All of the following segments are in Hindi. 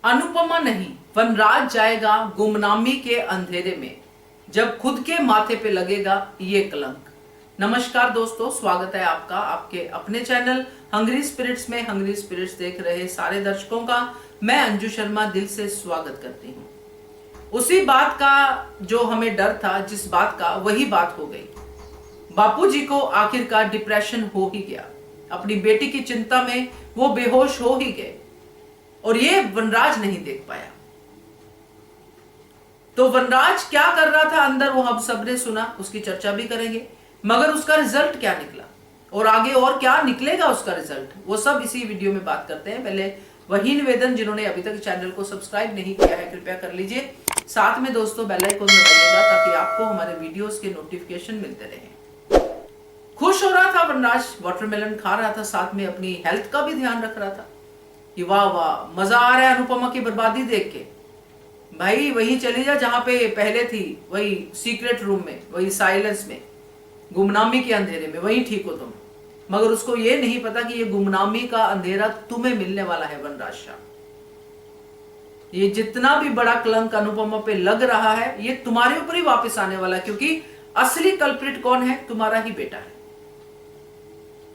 अनुपमा नहीं, वनराज जाएगा गुमनामी के अंधेरे में, जब खुद के माथे पे लगेगा ये कलंक। नमस्कार दोस्तों, स्वागत है आपका आपके अपने चैनल हंग्री स्पिरिट्स में। हंग्री स्पिरिट्स देख रहे सारे दर्शकों का मैं अंजू शर्मा दिल से स्वागत करती हूँ। उसी बात का जो हमें डर था, जिस बात का वही बात हो गई। बापूजी को आखिरकार डिप्रेशन हो ही गया। अपनी बेटी की चिंता में वो बेहोश हो ही गए और ये वनराज नहीं देख पाया। तो वनराज क्या कर रहा था अंदर, वो हम सबने सुना, उसकी चर्चा भी करेंगे। मगर उसका रिजल्ट क्या निकला और आगे और क्या निकलेगा उसका रिजल्ट, वो सब इसी वीडियो में बात करते हैं। पहले वही निवेदन, जिन्होंने अभी तक चैनल को सब्सक्राइब नहीं किया है कृपया कर लीजिए। साथ में दोस्तों बेल आइकन दबाइएगा ताकि आपको हमारे वीडियोस के नोटिफिकेशन मिलते रहे। खुश हो रहा था वनराज, वाटरमेलन खा रहा था, साथ में अपनी हेल्थ का भी ध्यान रख रहा था कि वाह वाह मजा आ रहा है अनुपमा की बर्बादी देख के। भाई वही चली जा जहां पे पहले थी, वही सीक्रेट रूम में, वही साइलेंस में, गुमनामी के अंधेरे में, वही ठीक हो तुम। मगर उसको ये नहीं पता कि ये गुमनामी का अंधेरा तुम्हें मिलने वाला है वनराज शाह। ये जितना भी बड़ा कलंक अनुपमा पे लग रहा है, ये तुम्हारे ऊपर ही वापस आने वाला है, क्योंकि असली कल्प्रिट कौन है? तुम्हारा ही बेटा है।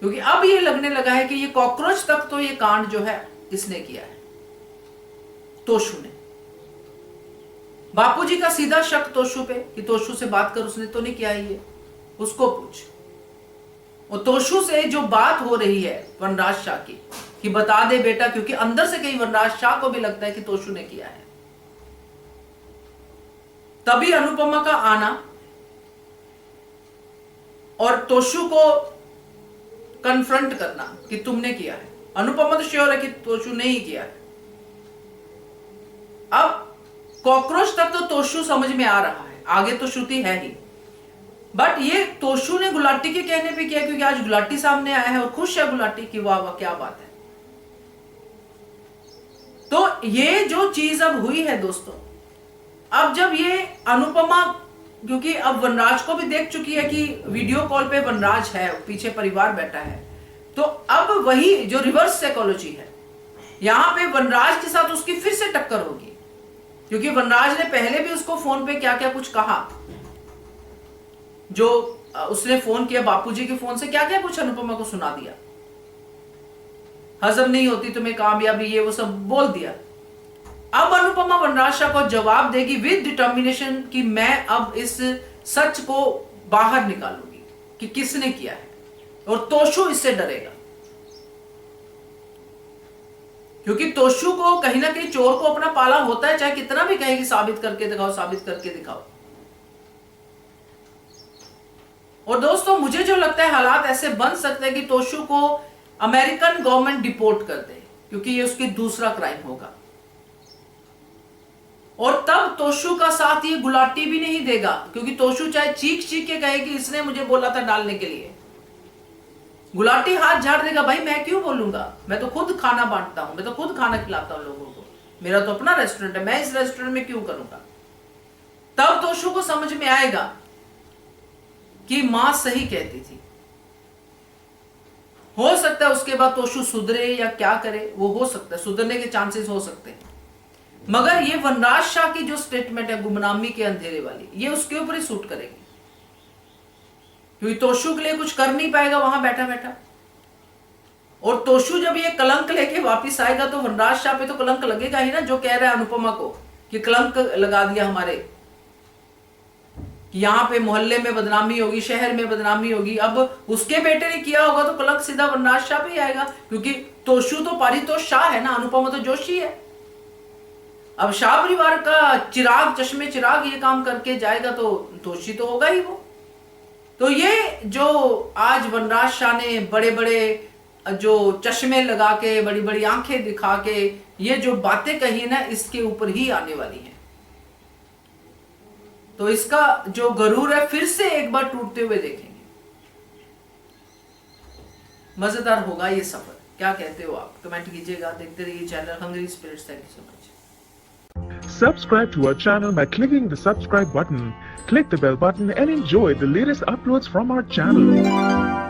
क्योंकि अब ये लगने लगा है कि ये कॉकरोच तक तो ये कांड जो है इसने किया है, तोशु ने। बापूजी का सीधा शक तोशु पे कि तोशु से बात कर, उसने तो नहीं किया है ये, उसको पूछ। और तोशु से जो बात हो रही है वनराज शाह की कि बता दे बेटा, क्योंकि अंदर से कहीं वनराज शाह को भी लगता है कि तोशु ने किया है। तभी अनुपमा का आना और तोशु को कन्फ्रंट करना कि तुमने किया है। अनुपमा तो श्योर है कि तोशु ने ही किया है। अब कॉकरोच तक तो तोशु समझ में आ रहा है, आगे तो श्रुति है ही। बट ये तोशु ने गुलाटी के कहने पे किया, क्योंकि आज गुलाटी सामने आया है और खुश है गुलाटी की, वाह वाह क्या बात है। तो ये जो चीज अब हुई है दोस्तों, अब जब ये अनुपमा, क्योंकि अब वनराज को भी देख चुकी है कि वीडियो कॉल पे वनराज है, पीछे परिवार बैठा है, तो अब वही जो रिवर्स साइकोलॉजी है, यहां पे वनराज के साथ उसकी फिर से टक्कर होगी। क्योंकि वनराज ने पहले भी उसको फोन पे क्या क्या कुछ कहा, जो उसने फोन किया बापूजी के फोन से, क्या क्या कुछ अनुपमा को सुना दिया। हजम नहीं होती तुम्हें कामयाबी, ये वो सब बोल दिया। अब अनुपमा वनराज शाह को जवाब देगी विद डिटर्मिनेशन कि मैं अब इस सच को बाहर निकालूंगी कि किसने किया है, और तोशु इससे डरेगा। क्योंकि तोशु को कहीं ना कहीं चोर को अपना पाला होता है, चाहे कितना भी कहे कि साबित करके दिखाओ, साबित करके दिखाओ। और दोस्तों मुझे जो लगता है हालात ऐसे बन सकते हैं कि तोशु को अमेरिकन गवर्नमेंट डिपोर्ट कर दे, क्योंकि ये उसकी दूसरा क्राइम होगा। और तब तोशु का साथ ये गुलाटी भी नहीं देगा, क्योंकि तोशु चाहे चीख चीख के कहे कि इसने मुझे बोला था डालने के लिए, गुलाटी हाथ झाड़ देगा, भाई मैं क्यों बोलूंगा, मैं तो खुद खाना बांटता हूं, मैं तो खुद खाना खिलाता हूं लोगों को, मेरा तो अपना रेस्टोरेंट है, मैं इस रेस्टोरेंट में क्यों करूंगा। तब तोशु को समझ में आएगा कि मां सही कहती थी। हो सकता है उसके बाद तोशु सुधरे या क्या करे, वो हो सकता है, सुधरने के चांसेस हो सकते हैं। मगर ये वनराज शाह की जो स्टेटमेंट है गुमनामी के अंधेरे वाली, ये उसके ऊपर ही सूट करेगी, क्योंकि तोशु के लिए कुछ कर नहीं पाएगा वहां बैठा बैठा। और तोशु जब ये कलंक लेके वापस आएगा तो वनराज शाह पे तो कलंक लगेगा ही ना, जो कह रहा है अनुपमा को कि कलंक लगा दिया हमारे, कि यहां पे मोहल्ले में बदनामी होगी, शहर में बदनामी होगी। अब उसके बेटे ने किया होगा तो कलंक सीधा वनराज शाह पे ही आएगा, क्योंकि तोशु तो पारितोष शाह है ना, अनुपमा तो जोशी है। अब शाह परिवार का चिराग, चश्मे चिराग ये काम करके जाएगा तो दोषी तो होगा ही वो। तो ये जो आज वनराज शाह ने बड़े बड़े जो चश्मे लगा के, बड़ी बड़ी आंखें दिखा के ये जो बातें कही है ना, इसके ऊपर ही आने वाली हैं। तो इसका जो गरूर है फिर से एक बार टूटते हुए देखेंगे। मजेदार होगा ये सफर, क्या कहते हो आप? कमेंट कीजिएगा। देखते रहिए channel Hungry Spirits. Thank you so much. Subscribe to our channel by clicking the subscribe button. Click the bell button and enjoy the latest uploads from our channel.